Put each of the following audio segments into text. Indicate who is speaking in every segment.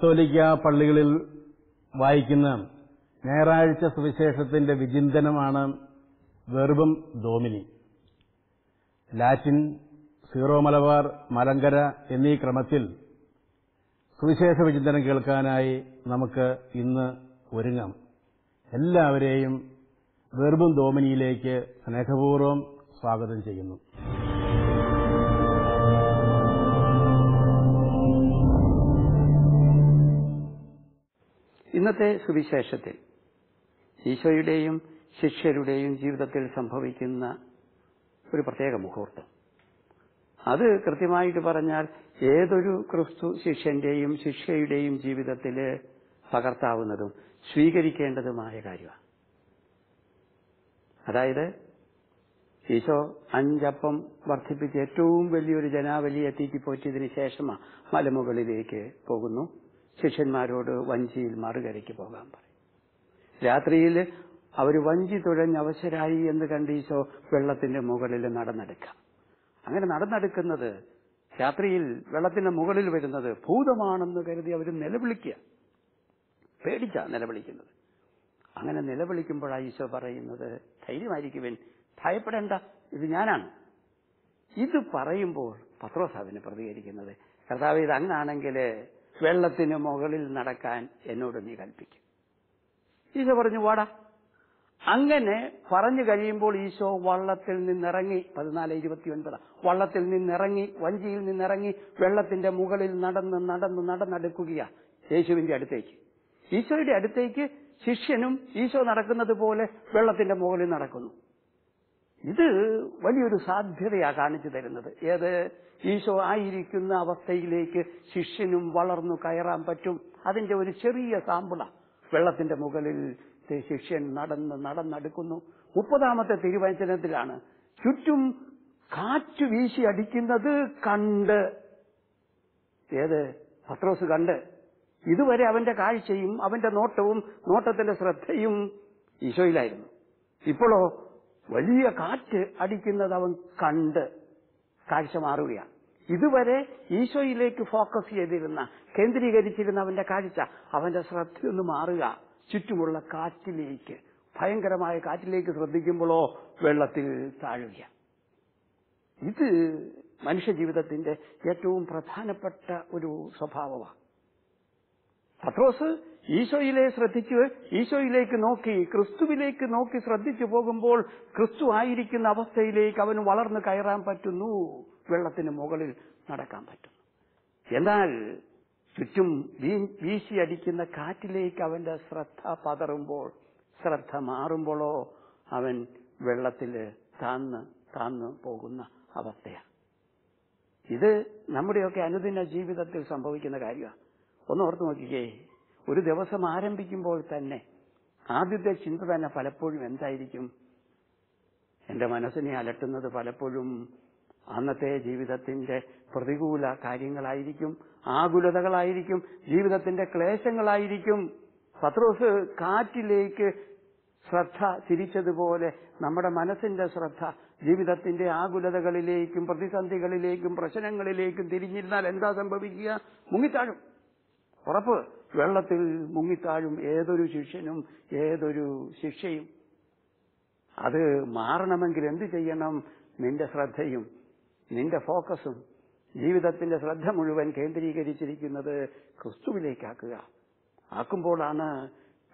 Speaker 1: കത്തോലിക്ക പള്ളികളിൽ വായിക്കുന്ന ഞായറാഴ്ച സുവിശേഷത്തിന്റെ വിചിന്തനമാണ് വെർബും ഡോമിനി. ലാറ്റിൻ, സീറോ മലബാർ, മലങ്കര എന്നീ ക്രമത്തിൽ സുവിശേഷ വിചിന്തനം കേൾക്കാനായി നമുക്ക് ഇന്ന് ഒരുങ്ങാം. എല്ലാവരെയും വെർബും ഡോമിനിയിലേക്ക് സ്നേഹപൂർവ്വം സ്വാഗതം ചെയ്യുന്നു.
Speaker 2: ഇന്നത്തെ സുവിശേഷത്തിൽ ഈശോയുടെയും ശിഷ്യരുടെയും ജീവിതത്തിൽ സംഭവിക്കുന്ന ഒരു പ്രത്യേക മുഹൂർത്തം, അത് കൃത്യമായിട്ട് പറഞ്ഞാൽ ഏതൊരു ക്രിസ്തു ശിഷ്യന്റെയും ശിഷ്യയുടെയും ജീവിതത്തിൽ പകർത്താവുന്നതും സ്വീകരിക്കേണ്ടതുമായ കാര്യമാണ്. അതായത് ഈശോ 5 അപ്പം വർദ്ധിപ്പിച്ച് ഏറ്റവും വലിയൊരു ജനാവലിയെ തീറ്റിപ്പോറ്റിയതിനു ശേഷമാണ് മലമുകളിലേക്ക് പോകുന്നു. ശിഷ്യന്മാരോട് വഞ്ചിയിൽ മറുകരയ്ക്ക് പോകാൻ പറയും. രാത്രിയിൽ അവർ വഞ്ചി തുഴഞ്ഞ് അവശരായി എന്ന് കണ്ട് ഈശോ വെള്ളത്തിന്റെ മുകളിൽ നടന്നെടുക്കാം. അങ്ങനെ നടന്നെടുക്കുന്നത്, രാത്രിയിൽ വെള്ളത്തിന്റെ മുകളിൽ വരുന്നത് ഭൂതമാണെന്ന് കരുതി അവർ നിലവിളിക്കുക, പേടിച്ചാ നിലവിളിക്കുന്നത്. അങ്ങനെ നിലവിളിക്കുമ്പോഴാണ് ഈശോ പറയുന്നത്, ധൈര്യമായിരിക്കുവിൻ, ഭയപ്പെടേണ്ട, ഇത് ഞാനാണ്. ഇത് പറയുമ്പോൾ പത്രോസ് അതിന് പ്രതികരിക്കുന്നത്, കർത്താവേ, ഇത് അങ്ങാണെങ്കിൽ വെള്ളത്തിന് മുകളിൽ നടക്കാൻ എന്നോട് നീ കൽപ്പിക്കും. ഈശോ പറഞ്ഞു, വാടാ. അങ്ങനെ പറഞ്ഞു കഴിയുമ്പോൾ ഈശോ വള്ളത്തിൽ നിന്നിറങ്ങി, 14:29, വള്ളത്തിൽ നിന്നിറങ്ങി, വഞ്ചിയിൽ നിന്നിറങ്ങി വെള്ളത്തിന്റെ മുകളിൽ നടന്നെടുക്കുകയാ യേശുവിന്റെ അടുത്തേക്ക്. ഈശോയുടെ അടുത്തേക്ക് ശിഷ്യനും ഈശോ നടക്കുന്നത് പോലെ വെള്ളത്തിന്റെ മുകളിൽ നടക്കുന്നു. ഇത് വലിയൊരു സാധ്യതയാ കാണിച്ചു തരുന്നത്. ഏത്? ഈശോ ആയിരിക്കുന്ന അവസ്ഥയിലേക്ക് ശിഷ്യനും വളർന്നു കയറാൻ പറ്റും. അതിന്റെ ഒരു ചെറിയ സാമ്പിള. വെള്ളത്തിന്റെ മുകളിൽ ശിഷ്യൻ നടന്നെടുക്കുന്നു. 30-ാമത്തെ തിരുവചനത്തിലാണ് ചുറ്റും കാറ്റ് വീശി അടിക്കുന്നത് കണ്ട്, ഏത്? പത്രോസ് കണ്ട്. ഇതുവരെ അവന്റെ കാഴ്ചയും അവന്റെ നോട്ടത്തിന്റെ ശ്രദ്ധയും ഈശോയിലായിരുന്നു. ഇപ്പോഴോ വലിയ കാറ്റ് അടിക്കുന്നത് അവൻ കണ്ട് കാഴ്ച മാറുകയാണ്. ഇതുവരെ ഈശോയിലേക്ക് ഫോക്കസ് ചെയ്തിരുന്ന, കേന്ദ്രീകരിച്ചിരുന്ന അവന്റെ കാഴ്ച, അവന്റെ ശ്രദ്ധയൊന്ന് മാറുക, ചുറ്റുമുള്ള കാറ്റിലേക്ക്, ഭയങ്കരമായ കാറ്റിലേക്ക് ശ്രദ്ധിക്കുമ്പോഴോ വെള്ളത്തിൽ താഴുക. ഇത് മനുഷ്യജീവിതത്തിന്റെ ഏറ്റവും പ്രധാനപ്പെട്ട ഒരു സ്വഭാവമാണ്. പത്രോസ് ഈശോയിലേക്ക് നോക്കി, ക്രിസ്തുവിലേക്ക് നോക്കി ശ്രദ്ധിച്ചു പോകുമ്പോൾ ക്രിസ്തു ആയിരിക്കുന്ന അവസ്ഥയിലേക്ക് അവന് വളർന്നു കയറാൻ പറ്റുന്നു, വെള്ളത്തിന് മുകളിൽ നടക്കാൻ പറ്റുന്നു. എന്നാൽ ചുറ്റും വീശിയടിക്കുന്ന കാറ്റിലേക്ക് അവന്റെ ശ്രദ്ധ പതറുമ്പോൾ, ശ്രദ്ധ മാറുമ്പോഴോ അവൻ വെള്ളത്തിൽ താന്ന് പോകുന്ന അവസ്ഥയാണ്. ഇത് നമ്മുടെയൊക്കെ അനുദിന ജീവിതത്തിൽ സംഭവിക്കുന്ന കാര്യമാണ്. ഒന്ന് ഓർത്തു നോക്കിക്കേ, ഒരു ദിവസം ആരംഭിക്കുമ്പോൾ തന്നെ ആദ്യത്തെ ചിന്ത തന്നെ പലപ്പോഴും എന്തായിരിക്കും? എന്റെ മനസ്സിനെ അലട്ടുന്നത് പലപ്പോഴും അന്നത്തെ ജീവിതത്തിന്റെ പ്രതികൂല കാര്യങ്ങളായിരിക്കും, ആകുലതകളായിരിക്കും, ജീവിതത്തിന്റെ ക്ലേശങ്ങളായിരിക്കും. പത്രോസ് കാറ്റിലേക്ക് ശ്രദ്ധ തിരിച്ചതുപോലെ നമ്മുടെ മനസ്സിന്റെ ശ്രദ്ധ ജീവിതത്തിന്റെ ആകുലതകളിലേക്കും പ്രതിസന്ധികളിലേക്കും പ്രശ്നങ്ങളിലേക്കും തിരിഞ്ഞിരുന്നാൽ എന്താ സംഭവിക്കുക? മുങ്ങിത്താഴും. ഉറപ്പ്, വെള്ളത്തിൽ മുങ്ങിത്താഴും ഏതൊരു ശിഷ്യനും ഏതൊരു ശിഷ്യയും. അത് മാറണമെങ്കിൽ എന്ത് ചെയ്യണം? നിന്റെ ശ്രദ്ധയും നിന്റെ ഫോക്കസും ജീവിതത്തിന്റെ ശ്രദ്ധ മുഴുവൻ കേന്ദ്രീകരിച്ചിരിക്കുന്നത് ക്രിസ്തുവിലേക്കാക്കുക. ആക്കുമ്പോഴാണ്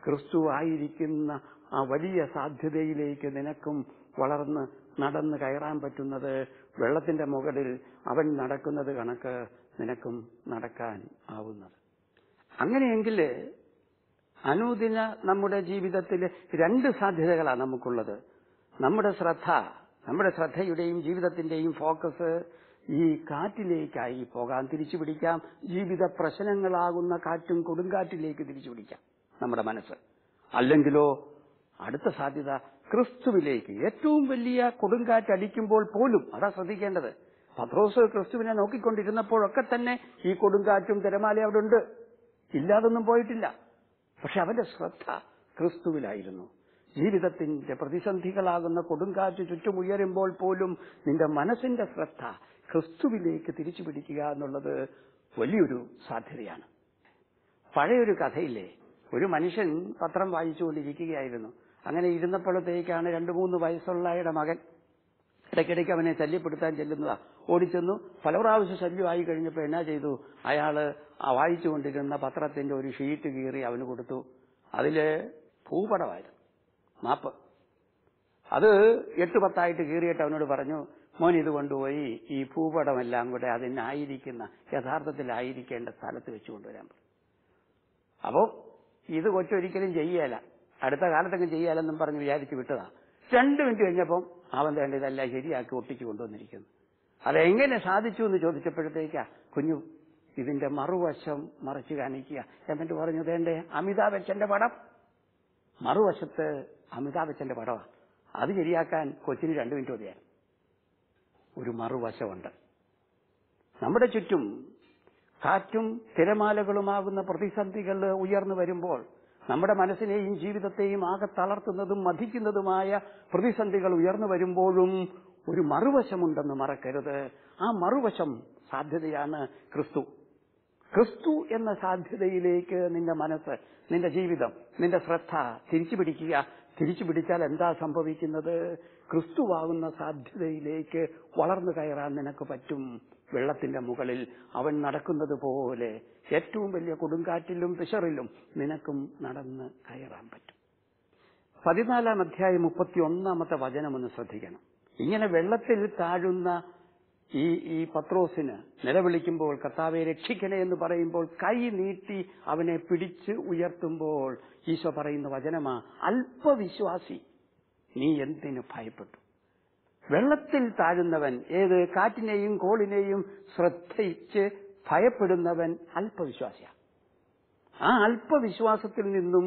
Speaker 2: ക്രിസ്തു ആയിരിക്കുന്ന ആ വലിയ സാധ്യതയിലേക്ക് നിനക്കും വളർന്ന് നടന്ന് കയറാൻ പറ്റുന്നത്. വെള്ളത്തിന്റെ മുകളിൽ അവൻ നടക്കുന്നത് കണക്ക് നിനക്കും നടക്കാൻ ആവുന്നത്. അങ്ങനെയെങ്കിൽ അനുദിന നമ്മുടെ ജീവിതത്തിൽ 2 സാധ്യതകളാണ് നമുക്കുള്ളത്. നമ്മുടെ ശ്രദ്ധയുടെയും ജീവിതത്തിന്റെയും ഫോക്കസ് ഈ കാറ്റിലേക്കായി പോകാൻ തിരിച്ചുപിടിക്കാം. ജീവിത പ്രശ്നങ്ങളാകുന്ന കാറ്റും കൊടുങ്കാറ്റിലേക്ക് തിരിച്ചുപിടിക്കാം നമ്മുടെ മനസ്സ്. അല്ലെങ്കിലോ അടുത്ത സാധ്യത ക്രിസ്തുവിലേക്ക്. ഏറ്റവും വലിയ കൊടുങ്കാറ്റ് അടിക്കുമ്പോൾ പോലും, അതാ ശ്രദ്ധിക്കേണ്ടത്, പത്രോസ് ക്രിസ്തുവിനെ നോക്കിക്കൊണ്ടിരുന്നപ്പോഴൊക്കെ തന്നെ ഈ കൊടുങ്കാറ്റും തിരമാല അവിടെ ഉണ്ട്, ഇല്ലാതൊന്നും പോയിട്ടില്ല. പക്ഷെ അവന്റെ ശ്രദ്ധ ക്രിസ്തുവിലായിരുന്നു. ജീവിതത്തിന്റെ പ്രതിസന്ധികളാകുന്ന കൊടുങ്കാറ്റ് ചുറ്റുമുയരുമ്പോൾ പോലും നിന്റെ മനസ്സിന്റെ ശ്രദ്ധ ക്രിസ്തുവിലേക്ക് തിരിച്ചു പിടിക്കുക എന്നുള്ളത് വലിയൊരു സാധ്യതയാണ്. പഴയൊരു കഥയില്ലേ, ഒരു മനുഷ്യൻ പത്രം വായിച്ചുകൊണ്ടിരിക്കുകയായിരുന്നു. അങ്ങനെ ഇരുന്നപ്പോഴത്തേക്കാണ് 2-3 വയസ്സുള്ള മകൻ ഇടയ്ക്കിടയ്ക്ക് അവനെ ശല്യപ്പെടുത്താൻ ചെല്ലുന്നതാ. ഓടിച്ചെന്നു. പല പ്രാവശ്യം ശല്യമായി കഴിഞ്ഞപ്പോൾ എന്നാ ചെയ്തു, അയാള് വായിച്ചുകൊണ്ടിരുന്ന പത്രത്തിന്റെ ഒരു ഷീറ്റ് കീറി അവന് കൊടുത്തു. അതില് ഭൂപടമായിരുന്നു, മാപ്പ്. അത് 8-10 കീറിയിട്ട് അവനോട് പറഞ്ഞു, മോൻ ഇത് കൊണ്ടുപോയി ഈ ഭൂപടമെല്ലാം കൂടെ അതിനായിരിക്കുന്ന യഥാർത്ഥത്തിലായിരിക്കേണ്ട സ്ഥലത്ത് വെച്ച് കൊണ്ടുവരാൻ പറഞ്ഞു. അപ്പോ ഇത് കൊച്ചൊരിക്കലും ചെയ്യല, അടുത്ത കാലത്തൊക്കെ ചെയ്യാലെന്നും പറഞ്ഞ് വിചാരിച്ച് വിട്ടതാ. 2 മിനിറ്റ് കഴിഞ്ഞപ്പം അവൻ വേണ്ട ഇതെല്ലാം ശരിയാക്കി ഒട്ടിച്ചു കൊണ്ടുവന്നിരിക്കുന്നു. അതെങ്ങനെ സാധിച്ചു എന്ന് ചോദിച്ചപ്പോഴത്തേക്കാ കുഞ്ഞു ഇതിന്റെ മറുവശം മറിച്ച് കാണിക്കുക. എന്നിട്ട് പറഞ്ഞു, വേണ്ടേ അമിതാഭ് ബച്ചന്റെ പടം, മറുവശത്ത് അമിതാഭ് ബച്ചന്റെ പടമാണ്. അത് ശരിയാക്കാൻ കൊച്ചിന് 2 മിനിറ്റ് മതിയായിരുന്നു. ഒരു മറുവശമുണ്ട്. നമ്മുടെ ചുറ്റും കാറ്റും തിരമാലകളുമാകുന്ന പ്രതിസന്ധികൾ ഉയർന്നു വരുമ്പോൾ നമ്മുടെ മനസ്സിനെയും ജീവിതത്തെയും ആകെ തളർത്തുന്നതും മഥിക്കുന്നതുമായ പ്രതിസന്ധികൾ ഉയർന്നു വരുമ്പോഴും ഒരു മറുവശമുണ്ടെന്ന് മറക്കരുത്. ആ മറുവശം സാധ്യതയാണ് ക്രിസ്തു. ക്രിസ്തു എന്ന സാധ്യതയിലേക്ക് നിന്റെ മനസ്സ്, നിന്റെ ജീവിതം, നിന്റെ ശ്രദ്ധ തിരിച്ചുപിടിക്കുക. തിരിച്ചുപിടിച്ചാൽ എന്താ സംഭവിക്കുന്നത്? ക്രിസ്തുവാകുന്ന സാധ്യതയിലേക്ക് വളർന്നു കയറാൻ നിനക്ക് പറ്റും. വെള്ളത്തിന്റെ മുകളിൽ അവൻ നടക്കുന്നത് പോലെ ഏറ്റവും വലിയ കൊടുങ്കാറ്റിലും പിശറിലും നിനക്കും നടന്ന് കയറാൻ പറ്റും. 14-ാം അധ്യായം 31-ാമത്തെ വചനം ഒന്ന് ശ്രദ്ധിക്കണം. ഇങ്ങനെ വെള്ളത്തിൽ താഴുന്ന ഈ പത്രോസിന് നിലവിളിക്കുമ്പോൾ, കർത്താവെ രക്ഷിക്കണേ എന്ന് പറയുമ്പോൾ, കൈ നീട്ടി അവനെ പിടിച്ച് ഉയർത്തുമ്പോൾ ഈശോ പറയുന്ന വചനമാ, അല്പവിശ്വാസി നീ എന്തിനു ഭയപ്പെട്ടു? വെള്ളത്തിൽ താഴുന്നവൻ, ഏത് കാറ്റിനെയും കോളിനെയും ശ്രദ്ധിച്ച് ഭയപ്പെടുന്നവൻ അല്പവിശ്വാസിയാണ്. ആ അല്പവിശ്വാസത്തിൽ നിന്നും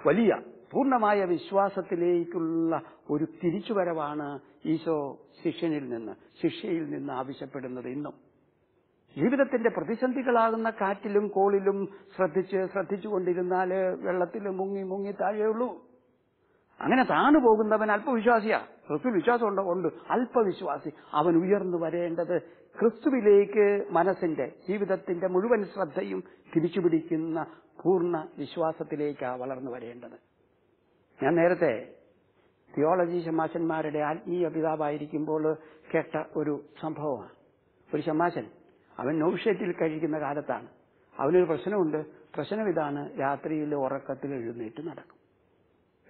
Speaker 2: വലിയ പൂർണ്ണമായ വിശ്വാസത്തിലേക്കുള്ള ഒരു തിരിച്ചുവരവാണ് ഈശോ ശിഷ്യയിൽ നിന്ന് ആവശ്യപ്പെടുന്നത്. ഇന്നും ജീവിതത്തിന്റെ പ്രതിസന്ധികളാകുന്ന കാറ്റിലും കോളിലും ശ്രദ്ധിച്ചുകൊണ്ടിരുന്നാൽ വെള്ളത്തിൽ മുങ്ങി താഴെയുള്ളൂ. അങ്ങനെ താണു പോകുന്നവൻ അല്പവിശ്വാസിയാ. ക്രിസ്തു വിശ്വാസം ഉണ്ട്, അല്പവിശ്വാസി. അവൻ ഉയർന്നു വരേണ്ടത് ക്രിസ്തുവിലേക്ക് മനസ്സിന്റെ, ജീവിതത്തിന്റെ മുഴുവൻ ശ്രദ്ധയും തിരിച്ചുപിടിക്കുന്ന പൂർണ്ണ വിശ്വാസത്തിലേക്കാ വളർന്നു വരേണ്ടത്. ഞാൻ നേരത്തെ തിയോളജി ശമാശന്മാരുടെ ആത്മീയ പിതാവായിരിക്കുമ്പോൾ കേട്ട ഒരു സംഭവമാണ്. ഒരു ശമാശൻ, അവൻ നൗഷേറ്റിൽ കഴിക്കുന്ന കാലത്താണ്. അവനൊരു പ്രശ്നമുണ്ട്. പ്രശ്നം ഇതാണ്, രാത്രിയിൽ ഉറക്കത്തിൽ എഴുന്നേറ്റ് നടക്കും.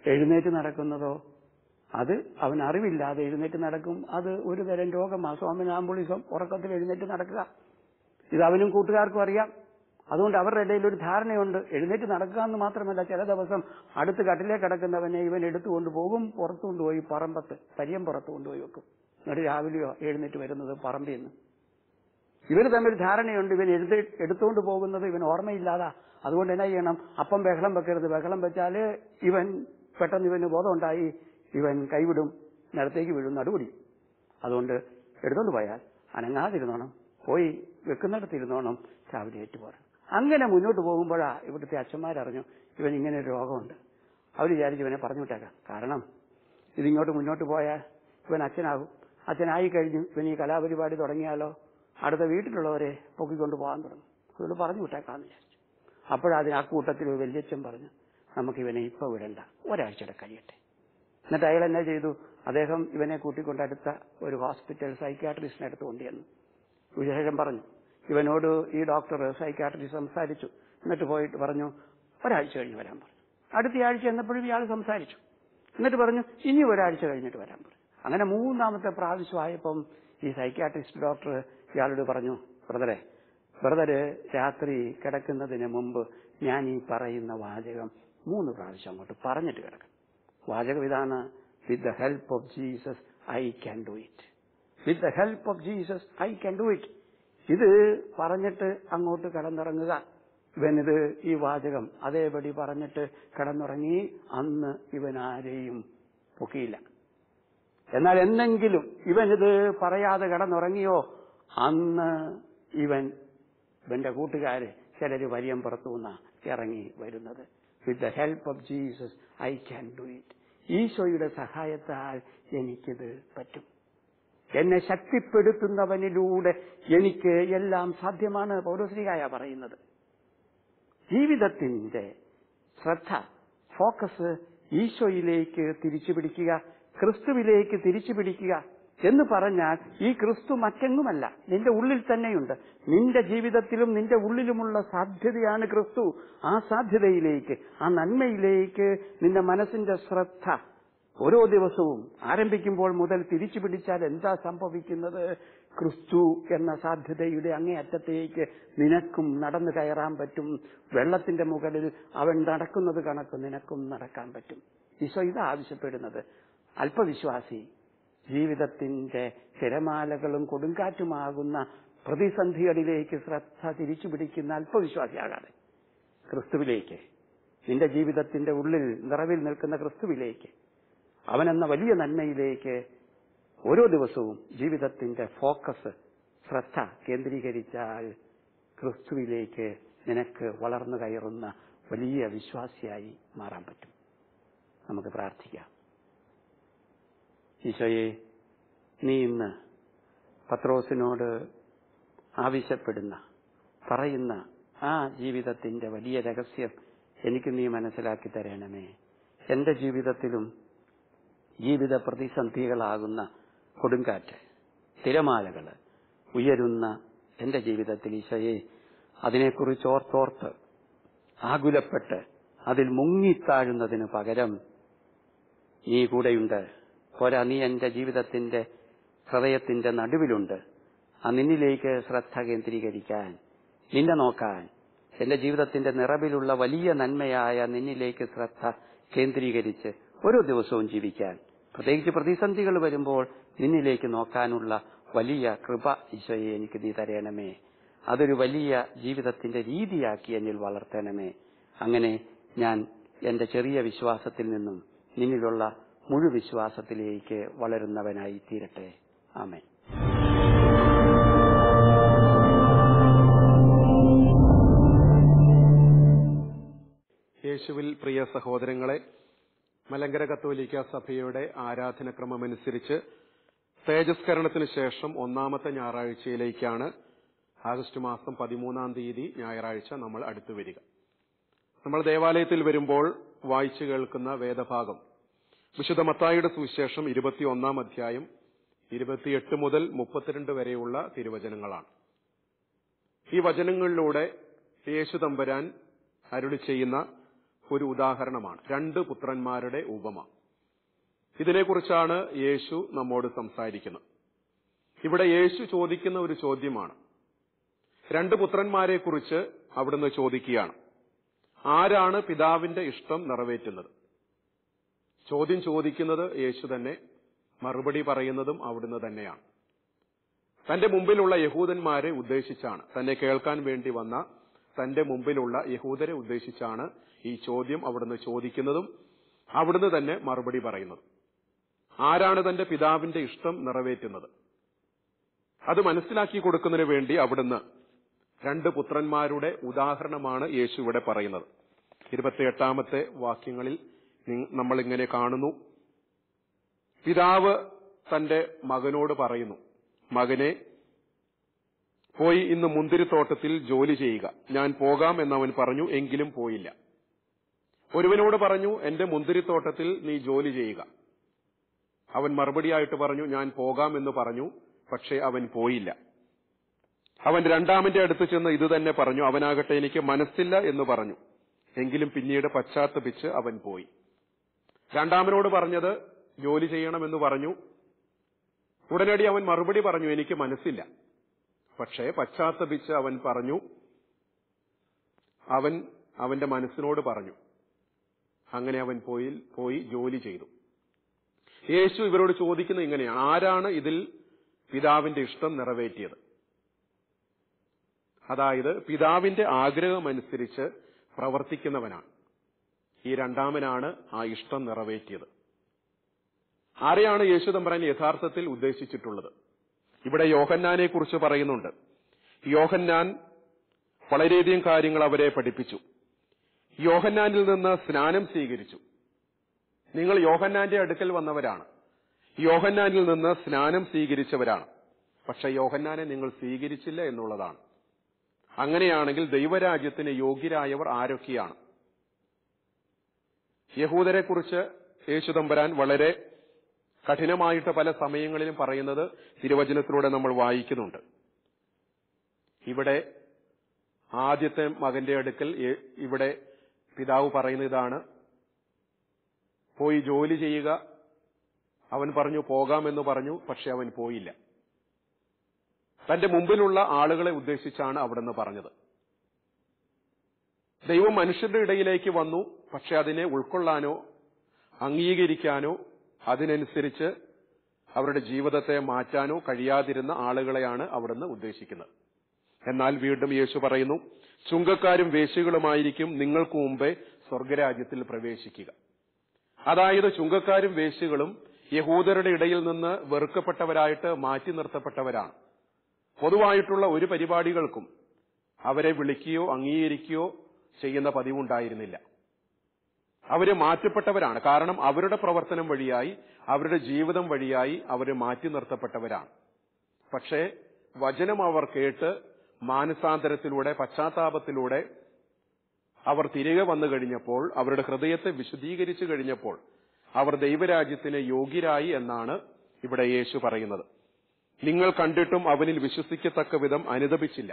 Speaker 2: എഴുന്നേറ്റ് നടക്കുന്നതോ അത് അവൻ അറിവില്ലാതെ എഴുന്നേറ്റ് നടക്കും. അത് ഒരു തരം രോഗമാണ്, സോമനാംബുളിസം, ഉറക്കത്തിൽ എഴുന്നേറ്റ് നടക്കുക. ഇത് അവനും കൂട്ടുകാർക്കും അറിയാം. അതുകൊണ്ട് അവരുടെ ഇടയിൽ ഒരു ധാരണയുണ്ട്, എഴുന്നേറ്റ് നടക്കുക എന്ന് മാത്രമല്ല, ചില ദിവസം അടുത്ത് കട്ടിലേ കിടക്കുന്നവനെ ഇവൻ എടുത്തുകൊണ്ട് പോകും, പുറത്തു കൊണ്ടുപോയി പറമ്പത്ത് പരിയം പുറത്തു കൊണ്ടുപോയി വെക്കും. എന്നിട്ട് രാവിലെയോ എഴുന്നേറ്റ് വരുന്നത് പറമ്പിൽ നിന്ന്. ഇവര് തമ്മിൽ ധാരണയുണ്ട്, ഇവൻ എടുത്തുകൊണ്ട് പോകുന്നത് ഇവൻ ഓർമ്മയില്ലാതാ. അതുകൊണ്ട് എന്നാ ചെയ്യണം, അപ്പം ബഹളം വെക്കരുത്. ബഹളം വെച്ചാല് ഇവൻ പെട്ടെന്ന് ഇവന് ബോധമുണ്ടായി, ഇവൻ കൈവിടും, നിലത്തേക്ക് വീഴും, നടുപിടി. അതുകൊണ്ട് എടുത്തോണ്ട് പോയാൽ അനങ്ങാതിരുന്നോണം, പോയി വെക്കുന്നിടത്തിരുന്നോണം, രാവിലെ ഏറ്റുപോരണം. അങ്ങനെ മുന്നോട്ട് പോകുമ്പോഴാ ഇവിടുത്തെ അച്ഛന്മാരറിഞ്ഞു ഇവൻ ഇങ്ങനെ ഒരു രോഗമുണ്ട്. അവർ വിചാരിച്ചു ഇവനെ പറഞ്ഞു വിട്ടേക്കാം. കാരണം ഇതിങ്ങോട്ട് മുന്നോട്ട് പോയാൽ ഇവൻ അച്ഛനാകും. അച്ഛനായി കഴിഞ്ഞു ഇവൻ ഈ കലാപരിപാടി തുടങ്ങിയാലോ അടുത്ത വീട്ടിലുള്ളവരെ പൊക്കിക്കൊണ്ട് പോകാൻ തുടങ്ങും. അതുകൊണ്ട് പറഞ്ഞു വിട്ടേക്കാന്ന് വിചാരിച്ചു. അപ്പോഴതിന് ആ കൂട്ടത്തിൽ ഒരു വല്യച്ഛൻ പറഞ്ഞു, നമുക്കിവനെ ഇപ്പൊ വിടണ്ട, ഒരാഴ്ചയുടെ കഴിയട്ടെ. എന്നിട്ട് അയാൾ എന്നാ ചെയ്തു, അദ്ദേഹം ഇവനെ കൂട്ടിക്കൊണ്ട് അടുത്ത ഒരു ഹോസ്പിറ്റൽ സൈക്യാട്രിസ്റ്റിനെ അടുത്ത് കൊണ്ടുവന്നു. വിശേഷം പറഞ്ഞു. ഇവനോട് ഈ ഡോക്ടർ സൈക്യാട്രിസ്റ്റ് സംസാരിച്ചു. എന്നിട്ട് പോയിട്ട് പറഞ്ഞു, ഒരാഴ്ച കഴിഞ്ഞ് വരാൻ പറഞ്ഞു. അടുത്ത ആഴ്ച എന്നപ്പോഴും ഇയാൾ സംസാരിച്ചു. എന്നിട്ട് പറഞ്ഞു, ഇനി ഒരാഴ്ച കഴിഞ്ഞിട്ട് വരാൻ പറഞ്ഞു. അങ്ങനെ 3-ാമത്തെ പ്രാവശ്യമായപ്പം ഈ സൈക്യാട്രിസ്റ്റ് ഡോക്ടർ ഇയാളോട് പറഞ്ഞു, ബ്രദറ് രാത്രി കിടക്കുന്നതിന് മുമ്പ് ഞാൻ ഈ പറയുന്ന വാചകം 3 പ്രാവശ്യം അങ്ങോട്ട് പറഞ്ഞിട്ട് കിടക്കണം. വാചകം ഇതാണ്, with the help of Jesus I can do it. With the help of Jesus I can do it. ഇത് പറഞ്ഞിട്ട് അങ്ങോട്ട് കിടന്നുറങ്ങുക. ഇവനിത് ഈ വാചകം അതേപടി പറഞ്ഞിട്ട് കിടന്നുറങ്ങി. അന്ന് ഇവൻ ആരെയും പൊക്കിയില്ല. എന്നാൽ എന്നെങ്കിലും ഇവനിത് പറയാതെ കിടന്നുറങ്ങിയോ, അന്ന് ഇവന്റെ കൂട്ടുകാര് ചിലര് വലിയം പുറത്തുനിന്നാ ഇറങ്ങി വരുന്നത്. With the help of Jesus I can do it. ഈശോയുടെ സഹായത്താൽ എനിക്കിത് പറ്റും. എന്നെ ശക്തിപ്പെടുത്തുന്നവനിലൂടെ എനിക്ക് എല്ലാം സാധ്യമാണ്. പൗലോസ്ലീഹായാ പറയുന്നത്. ജീവിതത്തിന്റെ ശ്രദ്ധ, ഫോക്കസ് ഈശോയിലേക്ക് തിരിച്ചുപിടിക്കുക, ക്രിസ്തുവിലേക്ക് തിരിച്ചുപിടിക്കുക എന്ന് പറഞ്ഞാൽ ഈ ക്രിസ്തു മറ്റെങ്ങുമല്ല, നിന്റെ ഉള്ളിൽ തന്നെയുണ്ട്. നിന്റെ ജീവിതത്തിലും നിന്റെ ഉള്ളിലുമുള്ള സാധ്യതയാണ് ക്രിസ്തു. ആ സാധ്യതയിലേക്ക്, ആ നന്മയിലേക്ക് നിന്റെ മനസ്സിന്റെ ശ്രദ്ധ ഓരോ ദിവസവും ആരംഭിക്കുമ്പോൾ മുതൽ തിരിച്ചു പിടിച്ചാൽ എന്താ സംഭവിക്കുന്നത്? ക്രിസ്തു എന്ന സാധ്യതയുടെ അങ്ങേയറ്റത്തേക്ക് നിനക്കും നടന്നു കയറാൻ പറ്റും. വെള്ളത്തിന്റെ മുകളിൽ അവൻ നടക്കുന്നത് കണക്ക് നിനക്കും നടക്കാൻ പറ്റും. ഈശോ ഇതാ ആവശ്യപ്പെടുന്നത്. അല്പവിശ്വാസി ജീവിതത്തിന്റെ തിരമാലകളും കൊടുങ്കാറ്റുമാകുന്ന പ്രതിസന്ധികളിലേക്ക് ശ്രദ്ധ തിരിച്ചുപിടിക്കുന്ന അല്പവിശ്വാസിയാകാതെ ക്രിസ്തുവിലേക്ക്, നിന്റെ ജീവിതത്തിന്റെ ഉള്ളിൽ നിറവിൽ നിൽക്കുന്ന ക്രിസ്തുവിലേക്ക്, അവനെന്ന വലിയ നന്മയിലേക്ക് ഓരോ ദിവസവും ജീവിതത്തിന്റെ ഫോക്കസ്, ശ്രദ്ധ കേന്ദ്രീകരിച്ചാൽ ക്രിസ്തുവിലേക്ക് നിനക്ക് വളർന്നു കയറുന്ന വലിയ വിശ്വാസിയായി മാറാൻ പറ്റും. നമുക്ക് പ്രാർത്ഥിക്കാം. ഈശോയെ, നീ ഇന്ന് പത്രോസിനോട് ആവശ്യപ്പെടുന്ന, പറയുന്ന ആ ജീവിതത്തിന്റെ വലിയ രഹസ്യം എനിക്ക് നീ മനസ്സിലാക്കി തരണമേ. എന്റെ ജീവിതത്തിലും ജീവിത പ്രതിസന്ധികളാകുന്ന കൊടുങ്കാറ്റ്, തിരമാലകൾ ഉയരുന്ന എന്റെ ജീവിതത്തിൽ ഈശോയെ, അതിനെക്കുറിച്ച് ഓർത്തോർത്ത് ആകുലപ്പെട്ട് അതിൽ മുങ്ങിത്താഴുന്നതിന് പകരം നീ കൂടെയുണ്ട്. പോരാ, നീ എന്റെ ജീവിതത്തിന്റെ ഹൃദയത്തിന്റെ നടുവിലുണ്ട്. ആ നിന്നിലേക്ക് ശ്രദ്ധ കേന്ദ്രീകരിക്കാൻ, നിന്നെ നോക്കാൻ, എന്റെ ജീവിതത്തിന്റെ നിറവിലുള്ള വലിയ നന്മയായ നിന്നിലേക്ക് ശ്രദ്ധ കേന്ദ്രീകരിച്ച് ഓരോ ദിവസവും ജീവിക്കാൻ, പ്രത്യേകിച്ച് പ്രതിസന്ധികൾ വരുമ്പോൾ നിന്നിലേക്ക് നോക്കാനുള്ള വലിയ കൃപ ഈശോയെ എനിക്ക് നീ തരണമേ. അതൊരു വലിയ ജീവിതത്തിന്റെ രീതിയാക്കി എന്നിൽ വളർത്തണമേ. അങ്ങനെ ഞാൻ എന്റെ ചെറിയ വിശ്വാസത്തിൽ നിന്നും നിന്നിലുള്ള മുഴു വിശ്വാസത്തിലേക്ക് വളരുന്നവനായി തീരട്ടെ. ആമേൻ.
Speaker 3: യേശുവിൽ പ്രിയ സഹോദരങ്ങളെ, മലങ്കര കത്തോലിക്ക സഭയുടെ ആരാധനക്രമമനുസരിച്ച് തേജസ്കരണത്തിന് ശേഷം ഒന്നാമത്തെ ഞായറാഴ്ചയിലേക്കാണ് ആഗസ്റ്റ് മാസം 13-ാം തീയതി ഞായറാഴ്ച നമ്മൾ അടുത്തു വരിക. നമ്മൾ ദേവാലയത്തിൽ വരുമ്പോൾ വായിച്ചു കേൾക്കുന്ന വേദഭാഗം വിശുദ്ധ മത്തായിയുടെ സുവിശേഷം 21-ാം അധ്യായം 28 മുതൽ 32 വരെയുള്ള തിരുവചനങ്ങളാണ്. ഈ വചനങ്ങളിലൂടെ യേശു തമ്പുരാൻ അരുളി ചെയ്യുന്ന ഒരു ഉദാഹരണമാണ് 2 പുത്രന്മാരുടെ ഉപമ. ഇതിനെക്കുറിച്ചാണ് യേശു നമ്മോട് സംസാരിക്കുന്നത്. ഇവിടെ യേശു ചോദിക്കുന്ന ഒരു ചോദ്യമാണ്. 2 പുത്രന്മാരെക്കുറിച്ച് അവിടുന്ന് ചോദിക്കുകയാണ്, ആരാണ് പിതാവിന്റെ ഇഷ്ടം നിറവേറ്റുന്നത്? ചോദ്യം ചോദിക്കുന്നത് യേശു തന്നെ, മറുപടി പറയുന്നതും അവിടുന്ന് തന്നെയാണ്. തന്റെ മുമ്പിലുള്ള യഹൂദന്മാരെ ഉദ്ദേശിച്ചാണ്, തന്നെ കേൾക്കാൻ വേണ്ടി വന്ന തന്റെ മുമ്പിലുള്ള യഹൂദരെ ഉദ്ദേശിച്ചാണ് ഈ ചോദ്യം അവിടുന്ന് ചോദിക്കുന്നതും അവിടുന്ന് തന്നെ മറുപടി പറയുന്നത്. ആരാണ് തന്റെ പിതാവിന്റെ ഇഷ്ടം നിറവേറ്റുന്നത്? അത് മനസ്സിലാക്കി കൊടുക്കുന്നതിന് വേണ്ടി അവിടുന്ന് 2 പുത്രന്മാരുടെ ഉദാഹരണമാണ് യേശു ഇവിടെ പറയുന്നത്. 28-ാമത്തെ വാക്യങ്ങളിൽ നമ്മൾ ഇങ്ങനെ കാണുന്നു. പിതാവ് തന്റെ മകനോട് പറയുന്നു, മകനെ, പോയി ഇന്ന് മുന്തിരിത്തോട്ടത്തിൽ ജോലി ചെയ്യുക. ഞാൻ പോകാം എന്നവൻ പറഞ്ഞു, എങ്കിലും പോയില്ല. ഒരുവനോട് പറഞ്ഞു, എന്റെ മുന്തിരിത്തോട്ടത്തിൽ നീ ജോലി ചെയ്യുക. അവൻ മറുപടിയായിട്ട് പറഞ്ഞു, ഞാൻ പോകാം എന്ന് പറഞ്ഞു, പക്ഷേ അവൻ പോയില്ല. അവൻ രണ്ടാമന്റെ അടുത്ത് ചെന്ന് ഇത് തന്നെ പറഞ്ഞു. അവനാകട്ടെ, എനിക്ക് മനസ്സില്ല എന്ന് പറഞ്ഞു, എങ്കിലും പിന്നീട് പശ്ചാത്തപിച്ച് അവൻ പോയി. രണ്ടാമനോട് പറഞ്ഞത് ജോലി ചെയ്യണമെന്ന് പറഞ്ഞു. ഉടനടി അവൻ മറുപടി പറഞ്ഞു, എനിക്ക് മനസ്സില്ല. പക്ഷേ പശ്ചാത്തപിച്ച് അവൻ പറഞ്ഞു, അവന്റെ മനസ്സിനോട് പറഞ്ഞു. അങ്ങനെ അവൻ പോയി ജോലി ചെയ്തു. യേശു ഇവരോട് ചോദിക്കുന്നത് ഇങ്ങനെയാണ്, ആരാണ് ഇതിൽ പിതാവിന്റെ ഇഷ്ടം നിറവേറ്റിയത്? അതായത് പിതാവിന്റെ ആഗ്രഹമനുസരിച്ച് പ്രവർത്തിക്കുന്നവനാണ്. ഈ രണ്ടാമനാണ് ആ ഇഷ്ടം നിറവേറ്റിയത്. ആരെയാണ് യേശു തമ്പുരാൻ യഥാർത്ഥത്തിൽ ഉദ്ദേശിച്ചിട്ടുള്ളത്? ഇവിടെ യോഹന്നാനെ കുറിച്ച് പറയുന്നുണ്ട്. യോഹന്നാൻ വളരെയധികം കാര്യങ്ങൾ അവരെ പഠിപ്പിച്ചു. യോഹന്നാനിൽ നിന്ന് സ്നാനം സ്വീകരിച്ചു. നിങ്ങൾ യോഹന്നാന്റെ അടുക്കൽ വന്നവരാണ്, യോഹന്നാനിൽ നിന്ന് സ്നാനം സ്വീകരിച്ചവരാണ്. പക്ഷെ യോഹന്നാനെ നിങ്ങൾ സ്വീകരിച്ചില്ല എന്നുള്ളതാണ്. അങ്ങനെയാണെങ്കിൽ ദൈവരാജ്യത്തിന് യോഗ്യരായവർ ആരൊക്കെയാണ്? യഹൂദരെക്കുറിച്ച് യേശുതമ്പുരാൻ വളരെ കഠിനമായിട്ട് പല സമയങ്ങളിലും പറയുന്നത് തിരുവചനത്തിലൂടെ നമ്മൾ വായിക്കുന്നുണ്ട്. ഇവിടെ ആദ്യത്തെ മകന്റെ അടുക്കൽ ഇവിടെ പിതാവ് പറയുന്ന ഇതാണ്, പോയി ജോലി ചെയ്യുക. അവൻ പറഞ്ഞു പോകാമെന്ന് പറഞ്ഞു, പക്ഷെ അവൻ പോയില്ല. തന്റെ മുമ്പിലുള്ള ആളുകളെ ഉദ്ദേശിച്ചാണ് അവിടുന്ന് പറഞ്ഞത്. ദൈവം മനുഷ്യരുടെ ഇടയിലേക്ക് വന്നു, പക്ഷെ അതിനെ ഉൾക്കൊള്ളാനോ അംഗീകരിക്കാനോ അതിനനുസരിച്ച് അവരുടെ ജീവിതത്തെ മാറ്റാനോ കഴിയാതിരുന്ന ആളുകളെയാണ് അവിടുന്ന് ഉദ്ദേശിക്കുന്നത്. എന്നാൽ വീണ്ടും യേശു പറയുന്നു, ചുങ്കക്കാരും വേശ്യകളുമായിരിക്കും നിങ്ങൾക്ക് മുമ്പേ സ്വർഗരാജ്യത്തിൽ പ്രവേശിക്കുക. അതായത് ചുങ്കക്കാരും വേശ്യകളും യഹൂദരുടെ ഇടയിൽ നിന്ന് വെറുക്കപ്പെട്ടവരായിട്ട് മാറ്റി നിർത്തപ്പെട്ടവരാണ്. പൊതുവായിട്ടുള്ള ഒരു പരിപാടികൾക്കും അവരെ വിളിക്കുകയോ അംഗീകരിക്കുകയോ ചെയ്യുന്ന പതിവുണ്ടായിരുന്നില്ല. അവര് മാറ്റപ്പെട്ടവരാണ്. കാരണം അവരുടെ പ്രവർത്തനം വഴിയായി, അവരുടെ ജീവിതം വഴിയായി അവര് മാറ്റി നിർത്തപ്പെട്ടവരാണ്. പക്ഷേ വചനം അവർ കേട്ട് മാനസാന്തരത്തിലൂടെ, പശ്ചാത്താപത്തിലൂടെ അവർ തിരികെ വന്നു കഴിഞ്ഞപ്പോൾ, അവരുടെ ഹൃദയത്തെ വിശുദ്ധീകരിച്ചു കഴിഞ്ഞപ്പോൾ അവർ ദൈവരാജ്യത്തിന് യോഗ്യരായി എന്നാണ് ഇവിടെ യേശു പറയുന്നത്. നിങ്ങൾ കണ്ടിട്ടും അവനിൽ വിശ്വസിക്കത്തക്ക വിധം അനുതപിച്ചില്ല.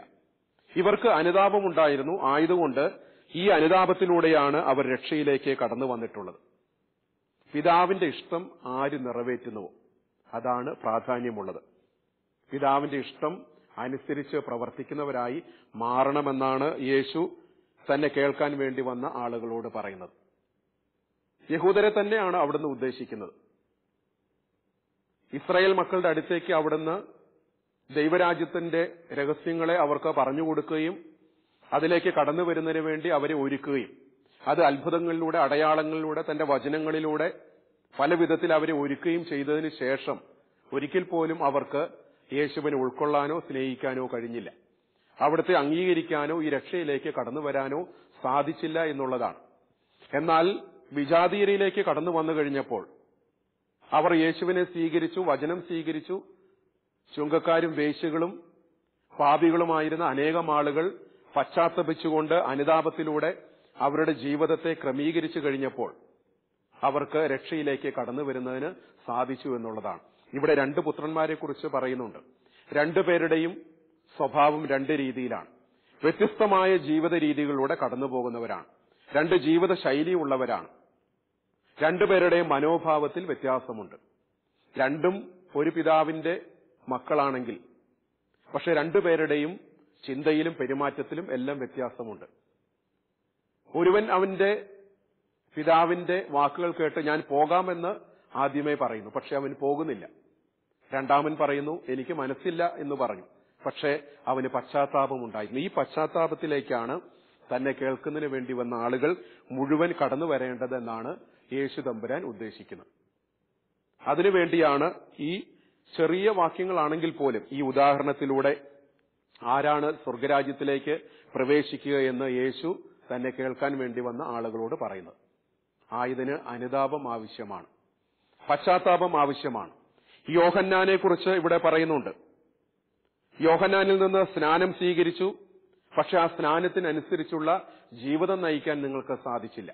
Speaker 3: ഇവർക്ക് അനുതാപമുണ്ടായിരുന്നു. ആയതുകൊണ്ട് ഈ അനുതാപത്തിലൂടെയാണ് അവർ രക്ഷയിലേക്ക് കടന്നു വന്നിട്ടുള്ളത്. പിതാവിന്റെ ഇഷ്ടം ആര് നിറവേറ്റുന്നുവോ അതാണ് പ്രാധാന്യമുള്ളത്. പിതാവിന്റെ ഇഷ്ടം അനുസരിച്ച് പ്രവർത്തിക്കുന്നവരായി മാറണമെന്നാണ് യേശു തന്നെ കേൾക്കാൻ വേണ്ടി വന്ന ആളുകളോട് പറയുന്നത്. യഹൂദരെ തന്നെയാണ് അവിടുന്ന് ഉദ്ദേശിക്കുന്നത്. ഇസ്രായേൽ മക്കളുടെ അടുത്തേക്ക് അവിടുന്ന് ദൈവരാജ്യത്തിന്റെ രഹസ്യങ്ങളെ അവർക്ക് പറഞ്ഞുകൊടുക്കുകയും അതിലേക്ക് കടന്നു വരുന്നതിന് വേണ്ടി അവരെ ഒരുക്കുകയും അത് അത്ഭുതങ്ങളിലൂടെ, അടയാളങ്ങളിലൂടെ, തന്റെ വചനങ്ങളിലൂടെ പല വിധത്തിൽ അവരെ ഒരുക്കുകയും ചെയ്തതിനു ശേഷം ഒരിക്കൽ പോലും അവർക്ക് യേശുവിനെ ഉൾക്കൊള്ളാനോ സ്നേഹിക്കാനോ കഴിഞ്ഞില്ല. അവിടുത്തെ അംഗീകരിക്കാനോ ഈ രക്ഷയിലേക്ക് കടന്നു വരാനോ സാധിച്ചില്ല എന്നുള്ളതാണ്. എന്നാൽ വിജാതീയരിലേക്ക് കടന്നു വന്നു കഴിഞ്ഞപ്പോൾ അവർ യേശുവിനെ സ്വീകരിച്ചു, വചനം സ്വീകരിച്ചു. ചുങ്കക്കാരും വേശ്യകളും പാപികളുമായിരുന്ന അനേകം ആളുകൾ പശ്ചാത്തപിച്ചുകൊണ്ട് അനുതാപത്തിലൂടെ അവരുടെ ജീവിതത്തെ ക്രമീകരിച്ചു കഴിഞ്ഞപ്പോൾ അവർക്ക് രക്ഷയിലേക്ക് കടന്നു വരുന്നതിന് സാധിച്ചു എന്നുള്ളതാണ്. ഇവിടെ രണ്ട് പുത്രന്മാരെ കുറിച്ച് പറയുന്നുണ്ട്. രണ്ടുപേരുടെയും സ്വഭാവം രണ്ട് രീതിയിലാണ്. വ്യത്യസ്തമായ ജീവിത രീതികളിലൂടെ കടന്നു പോകുന്നവരാണ്. രണ്ട് ജീവിത ശൈലിയുള്ളവരാണ്. രണ്ടുപേരുടെയും മനോഭാവത്തിൽ വ്യത്യാസമുണ്ട്. രണ്ടും ഒരു പിതാവിന്റെ മക്കളാണെങ്കിൽ പക്ഷെ രണ്ടുപേരുടെയും ചിന്തയിലും പെരുമാറ്റത്തിലും എല്ലാം വ്യത്യാസമുണ്ട്. ഒരുവൻ അവന്റെ പിതാവിന്റെ വാക്കുകൾ കേട്ട് ഞാൻ പോകാമെന്ന് ആദ്യമേ പറയുന്നു, പക്ഷെ അവൻ പോകുന്നില്ല. രണ്ടാമൻ പറയുന്നു എനിക്ക് മനസ്സില്ല എന്ന് പറഞ്ഞു, പക്ഷെ അവന് പശ്ചാത്താപമുണ്ടായിരുന്നു. ഈ പശ്ചാത്താപത്തിലേക്കാണ് തന്നെ കേൾക്കുന്നതിന് വേണ്ടി വന്ന ആളുകൾ മുഴുവൻ കടന്നു വരേണ്ടതെന്നാണ് യേശു തമ്പുരാൻ ഉദ്ദേശിക്കുന്നത്. അതിനുവേണ്ടിയാണ് ഈ ചെറിയ വാക്യങ്ങളാണെങ്കിൽ പോലും ഈ ഉദാഹരണത്തിലൂടെ ആരാണ് സ്വർഗരാജ്യത്തിലേക്ക് പ്രവേശിക്കുക എന്ന് യേശു തന്നെ കേൾക്കാൻ വേണ്ടി വന്ന ആളുകളോട് പറയുന്നത്. ആയതിന് അനുതാപം ആവശ്യമാണ്, പശ്ചാത്താപം ആവശ്യമാണ്. യോഹന്നാനെ കുറിച്ച് ഇവിടെ പറയുന്നുണ്ട്. യോഹന്നാനിൽ നിന്ന് സ്നാനം സ്വീകരിച്ചു, പക്ഷെ ആ സ്നാനത്തിനനുസരിച്ചുള്ള ജീവിതം നയിക്കാൻ നിങ്ങൾക്ക് സാധിച്ചില്ല.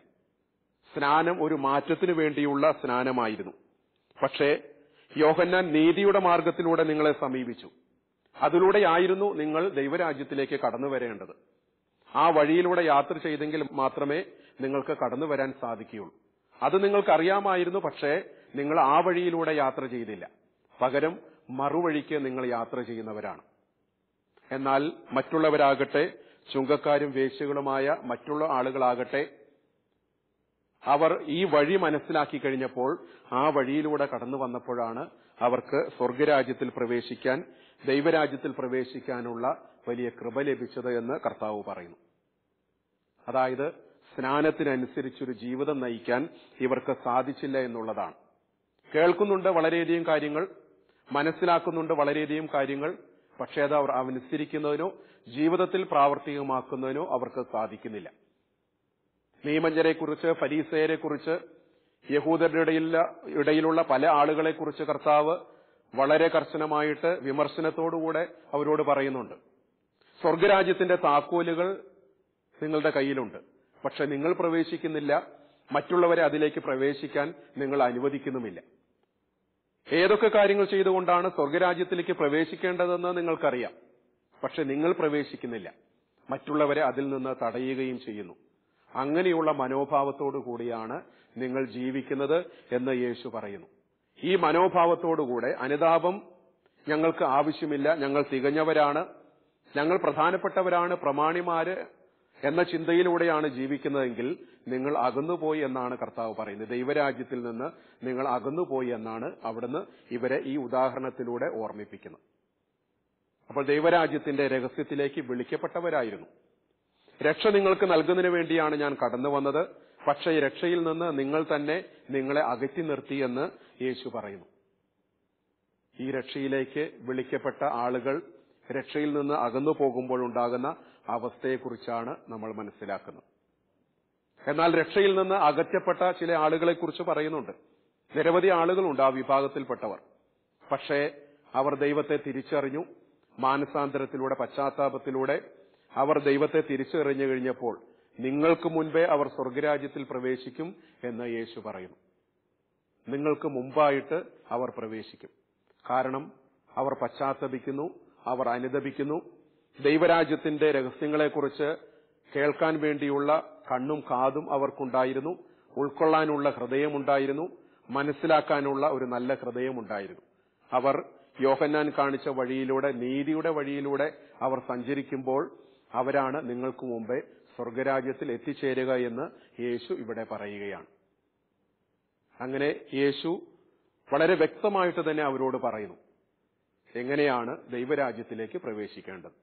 Speaker 3: സ്നാനം ഒരു മാറ്റത്തിനു വേണ്ടിയുള്ള സ്നാനമായിരുന്നു. പക്ഷേ യോഹന്നാൻ നീതിയുടെ മാർഗത്തിലൂടെ നിങ്ങളെ സമീപിച്ചു. അതിലൂടെയായിരുന്നു നിങ്ങൾ ദൈവരാജ്യത്തിലേക്ക് കടന്നു വരേണ്ടത്. ആ വഴിയിലൂടെ യാത്ര ചെയ്തെങ്കിൽ മാത്രമേ നിങ്ങൾക്ക് കടന്നു വരാൻ സാധിക്കുകയുള്ളൂ. അത് നിങ്ങൾക്കറിയാമായിരുന്നു, പക്ഷേ നിങ്ങൾ ആ വഴിയിലൂടെ യാത്ര ചെയ്തില്ല. പകരം മറുവഴിക്ക് നിങ്ങൾ യാത്ര ചെയ്യുന്നവരാണ്. എന്നാൽ മറ്റുള്ളവരാകട്ടെ, ചുങ്കക്കാരും വേശ്യകളുമായ മറ്റുള്ള ആളുകളാകട്ടെ, അവർ ഈ വഴി മനസ്സിലാക്കി കഴിഞ്ഞപ്പോൾ ആ വഴിയിലൂടെ കടന്നു വന്നപ്പോഴാണ് അവർക്ക് സ്വർഗരാജ്യത്തിൽ പ്രവേശിക്കാൻ, ദൈവരാജ്യത്തിൽ പ്രവേശിക്കാനുള്ള വലിയ കൃപ ലഭിച്ചത് എന്ന് കർത്താവ് പറയുന്നു. അതായത് സ്നാനത്തിനനുസരിച്ചൊരു ജീവിതം നയിക്കാൻ ഇവർക്ക് സാധിച്ചില്ല എന്നുള്ളതാണ്. കേൾക്കുന്നുണ്ട് വളരെയധികം കാര്യങ്ങൾ, മനസ്സിലാക്കുന്നുണ്ട് വളരെയധികം കാര്യങ്ങൾ, പക്ഷേ അത് അവർ അനുസരിക്കുന്നതിനോ ജീവിതത്തിൽ പ്രാവർത്തികമാക്കുന്നതിനോ അവർക്ക് സാധിക്കുന്നില്ല. നിയമജ്ഞരെക്കുറിച്ച്, ഫരീസയരെക്കുറിച്ച്, യഹൂദരുടെ ഇടയിലുള്ള പല ആളുകളെക്കുറിച്ച് കർത്താവ് വളരെ കർശനമായിട്ട് വിമർശനത്തോടുകൂടെ അവരോട് പറയുന്നുണ്ട്. സ്വർഗരാജ്യത്തിന്റെ താക്കോലുകൾ നിങ്ങളുടെ കയ്യിലുണ്ട്. പക്ഷെ നിങ്ങൾ പ്രവേശിക്കുന്നില്ല, മറ്റുള്ളവരെ അതിലേക്ക് പ്രവേശിക്കാൻ നിങ്ങൾ അനുവദിക്കുന്നുമില്ല. ഏതൊക്കെ കാര്യങ്ങൾ ചെയ്തുകൊണ്ടാണ് സ്വർഗരാജ്യത്തിലേക്ക് പ്രവേശിക്കേണ്ടതെന്ന് നിങ്ങൾക്കറിയാം. പക്ഷെ നിങ്ങൾ പ്രവേശിക്കുന്നില്ല, മറ്റുള്ളവരെ അതിൽ നിന്ന് തടയുകയും ചെയ്യുന്നു. അങ്ങനെയുള്ള മനോഭാവത്തോടു കൂടിയാണ് നിങ്ങൾ ജീവിക്കുന്നത് എന്ന് യേശു പറയുന്നു. ഈ മനോഭാവത്തോടുകൂടെ അനുതാപം ഞങ്ങൾക്ക് ആവശ്യമില്ല, ഞങ്ങൾ തികഞ്ഞവരാണ്, ഞങ്ങൾ പ്രധാനപ്പെട്ടവരാണ്, പ്രമാണിമാര് എന്ന ചിന്തയിലൂടെയാണ് ജീവിക്കുന്നതെങ്കിൽ നിങ്ങൾ അകന്നുപോയി എന്നാണ് കർത്താവ് പറയുന്നത്. ദൈവരാജ്യത്തിൽ നിന്ന് നിങ്ങൾ അകന്നുപോയി എന്നാണ് അവിടുന്ന് ഇവരെ ഈ ഉദാഹരണത്തിലൂടെ ഓർമ്മിപ്പിക്കുന്നത്. അപ്പോൾ ദൈവരാജ്യത്തിന്റെ രഹസ്യത്തിലേക്ക് വിളിക്കപ്പെട്ടവരായിരുന്നു. രക്ഷ നിങ്ങൾക്ക് നൽകുന്നതിന് വേണ്ടിയാണ് ഞാൻ കടന്നു വന്നത്, പക്ഷേ ഈ രക്ഷയിൽ നിന്ന് നിങ്ങൾ തന്നെ നിങ്ങളെ അകറ്റി നിർത്തിയെന്ന് യേശു പറയുന്നു. ഈ രക്ഷയിലേക്ക് വിളിക്കപ്പെട്ട ആളുകൾ രക്ഷയിൽ നിന്ന് അകന്നു പോകുമ്പോൾ ഉണ്ടാകുന്ന അവസ്ഥയെക്കുറിച്ചാണ് നമ്മൾ മനസ്സിലാക്കുന്നത്. എന്നാൽ രക്ഷയിൽ നിന്ന് അകറ്റപ്പെട്ട ചില ആളുകളെക്കുറിച്ച് പറയുന്നുണ്ട്. നിരവധി ആളുകളുണ്ട് ആ വിഭാഗത്തിൽപ്പെട്ടവർ. പക്ഷേ അവർ ദൈവത്തെ തിരിച്ചറിഞ്ഞു. മാനസാന്തരത്തിലൂടെ, പശ്ചാത്താപത്തിലൂടെ അവർ ദൈവത്തെ തിരിച്ചറിഞ്ഞു കഴിഞ്ഞപ്പോൾ നിങ്ങൾക്ക് മുൻപേ അവർ സ്വർഗരാജ്യത്തിൽ പ്രവേശിക്കും എന്ന് യേശു പറയുന്നു. നിങ്ങൾക്ക് മുമ്പായിട്ട് അവർ പ്രവേശിക്കും. കാരണം അവർ പശ്ചാത്തപിക്കുന്നു, അവർ അനുതപിക്കുന്നു. ദൈവരാജ്യത്തിന്റെ രഹസ്യങ്ങളെക്കുറിച്ച് കേൾക്കാൻ വേണ്ടിയുള്ള കണ്ണും കാതും അവർക്കുണ്ടായിരുന്നു, ഉൾക്കൊള്ളാനുള്ള ഹൃദയമുണ്ടായിരുന്നു, മനസ്സിലാക്കാനുള്ള ഒരു നല്ല ഹൃദയമുണ്ടായിരുന്നു. അവർ യോഹന്നാൻ കാണിച്ച വഴിയിലൂടെ, നീതിയുടെ വഴിയിലൂടെ അവർ സഞ്ചരിക്കുമ്പോൾ അവരാണ് നിങ്ങൾക്ക് മുമ്പേ സ്വർഗരാജ്യത്തിൽ എത്തിച്ചേരുക എന്ന് യേശു ഇവിടെ പറയുകയാണ്. അങ്ങനെ യേശു വളരെ വ്യക്തമായിട്ട് തന്നെ അവരോട് പറയുന്നു എങ്ങനെയാണ് ദൈവരാജ്യത്തിലേക്ക് പ്രവേശിക്കേണ്ടത്,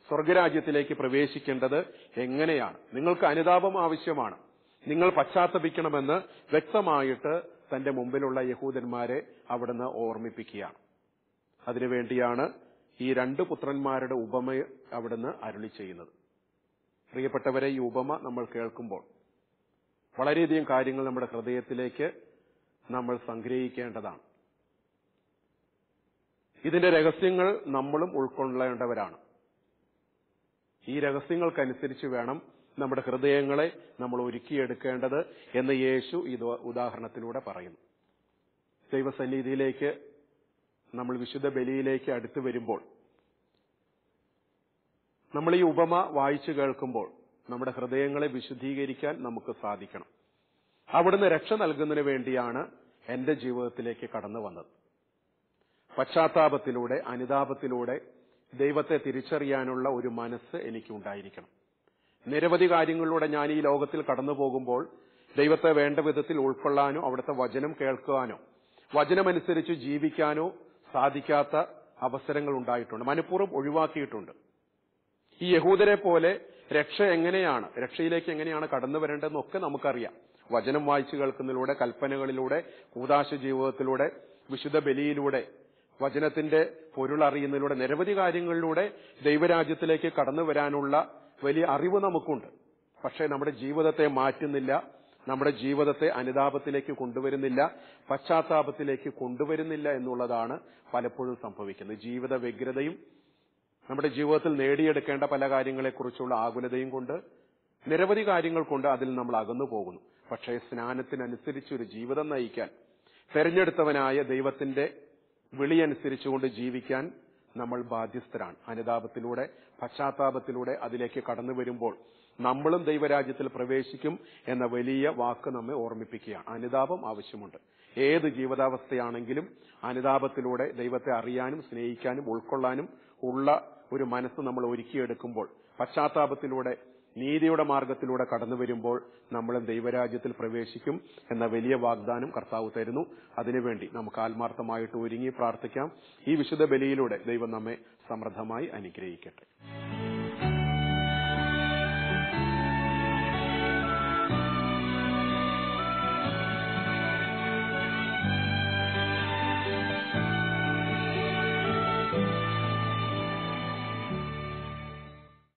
Speaker 3: സ്വർഗരാജ്യത്തിലേക്ക് പ്രവേശിക്കേണ്ടത് എങ്ങനെയാണ്. നിങ്ങൾക്ക് അനുതാപം ആവശ്യമാണ്, നിങ്ങൾ പശ്ചാത്തപിക്കണമെന്ന് വ്യക്തമായിട്ട് തന്റെ മുമ്പിലുള്ള യഹൂദന്മാരെ അവിടുന്ന് ഓർമ്മിപ്പിക്കുകയാണ്. അതിനുവേണ്ടിയാണ് ഈ 2 പുത്രന്മാരുടെ ഉപമ അവിടുന്ന് അരുളി ചെയ്യുന്നത്. പ്രിയപ്പെട്ടവരെ, ഈ ഉപമ നമ്മൾ കേൾക്കുമ്പോൾ വളരെയധികം കാര്യങ്ങൾ നമ്മുടെ ഹൃദയത്തിലേക്ക് നമ്മൾ സംഗ്രഹിക്കേണ്ടതാണ്. ഇതിന്റെ രഹസ്യങ്ങൾ നമ്മളും ഉൾക്കൊള്ളേണ്ടവരാണ്. ഈ രഹസ്യങ്ങൾക്കനുസരിച്ച് വേണം നമ്മുടെ ഹൃദയങ്ങളെ നമ്മൾ ഒരുക്കിയെടുക്കേണ്ടത് എന്ന് യേശു ഈ ഉദാഹരണത്തിലൂടെ പറയുന്നു. ദൈവസന്നിധിയിലേക്ക് നമ്മൾ വിശുദ്ധ ബലിയിലേക്ക് അടുത്തു വരുമ്പോൾ നമ്മൾ ഈ ഉപമ വായിച്ചു കേൾക്കുമ്പോൾ നമ്മുടെ ഹൃദയങ്ങളെ വിശുദ്ധീകരിക്കാൻ നമുക്ക് സാധിക്കണം. അവിടുന്ന് രക്ഷ നൽകുന്നതിന് വേണ്ടിയാണ് എന്റെ ജീവിതത്തിലേക്ക് കടന്നു വന്നത്. പശ്ചാത്താപത്തിലൂടെ, അനുതാപത്തിലൂടെ ദൈവത്തെ തിരിച്ചറിയാനുള്ള ഒരു മനസ്സ് എനിക്കുണ്ടായിരിക്കണം. നിരവധി കാര്യങ്ങളിലൂടെ ഞാൻ ഈ ലോകത്തിൽ കടന്നു പോകുമ്പോൾ ദൈവത്തെ വേണ്ട വിധത്തിൽ ഉൾക്കൊള്ളാനോ അവിടുത്തെ വചനം കേൾക്കുവാനോ വചനമനുസരിച്ച് ജീവിക്കാനോ സാധിക്കാത്ത അവസരങ്ങൾ ഉണ്ടായിട്ടുണ്ട്, മനഃപൂർവ്വം ഒഴിവാക്കിയിട്ടുണ്ട്. ഈ യഹൂദരെ പോലെ രക്ഷയിലേക്ക് എങ്ങനെയാണ് കടന്നു വരേണ്ടതെന്നൊക്കെ നമുക്കറിയാം. വചനം വായിച്ചു കേൾക്കുന്നതിലൂടെ, കൽപ്പനകളിലൂടെ, കൂദാശ ജീവിതത്തിലൂടെ, വിശുദ്ധ ബലിയിലൂടെ, വചനത്തിന്റെ പൊരുൾ അറിയുന്നതിലൂടെ, നിരവധി കാര്യങ്ങളിലൂടെ ദൈവരാജ്യത്തിലേക്ക് കടന്നു വരാനുള്ള വലിയ അറിവ് നമുക്കുണ്ട്. പക്ഷേ നമ്മുടെ ജീവിതത്തെ മാറ്റുന്നില്ല, നമ്മുടെ ജീവിതത്തെ അനുതാപത്തിലേക്ക് കൊണ്ടുവരുന്നില്ല, പശ്ചാത്താപത്തിലേക്ക് കൊണ്ടുവരുന്നില്ല എന്നുള്ളതാണ് പലപ്പോഴും സംഭവിക്കുന്നത്. ജീവിത വ്യഗ്രതയും നമ്മുടെ ജീവിതത്തിൽ നേടിയെടുക്കേണ്ട പല കാര്യങ്ങളെക്കുറിച്ചുള്ള ആകുലതയും കൊണ്ട്, നിരവധി കാര്യങ്ങൾ കൊണ്ട് അതിൽ നമ്മൾ അകന്നു പോകുന്നു. പക്ഷേ സ്നാനത്തിനനുസരിച്ചൊരു ജീവിതം നയിക്കാൻ, തെരഞ്ഞെടുത്തവനായ ദൈവത്തിന്റെ വിളിയനുസരിച്ചുകൊണ്ട് ജീവിക്കാൻ നമ്മൾ ബാധ്യസ്ഥരാണ്. അനുതാപത്തിലൂടെ, പശ്ചാത്താപത്തിലൂടെ അതിലേക്ക് കടന്നു വരുമ്പോൾ നമ്മളും ദൈവരാജ്യത്തിൽ പ്രവേശിക്കും എന്ന വലിയ വാക്ക് നമ്മെ ഓർമ്മിപ്പിക്കുകയാണ്. അനുതാപം ആവശ്യമുണ്ട്. ഏത് ജീവിതാവസ്ഥയാണെങ്കിലും അനുതാപത്തിലൂടെ ദൈവത്തെ അറിയാനും സ്നേഹിക്കാനും ഉൾക്കൊള്ളാനും ഉള്ള ഒരു മനസ്സ് നമ്മൾ ഒരുക്കിയെടുക്കുമ്പോൾ, പശ്ചാത്താപത്തിലൂടെ നീതിയുടെ മാർഗത്തിലൂടെ കടന്നു വരുമ്പോൾ നമ്മളും ദൈവരാജ്യത്തിൽ പ്രവേശിക്കും എന്ന വലിയ വാഗ്ദാനം കർത്താവ് തരുന്നു. അതിനുവേണ്ടി നമുക്ക് ആത്മാർത്ഥമായിട്ട് ഒരുങ്ങി പ്രാർത്ഥിക്കാം. ഈ വിശുദ്ധ ബലിയിലൂടെ ദൈവം നമ്മെ സമൃദ്ധമായി അനുഗ്രഹിക്കട്ടെ.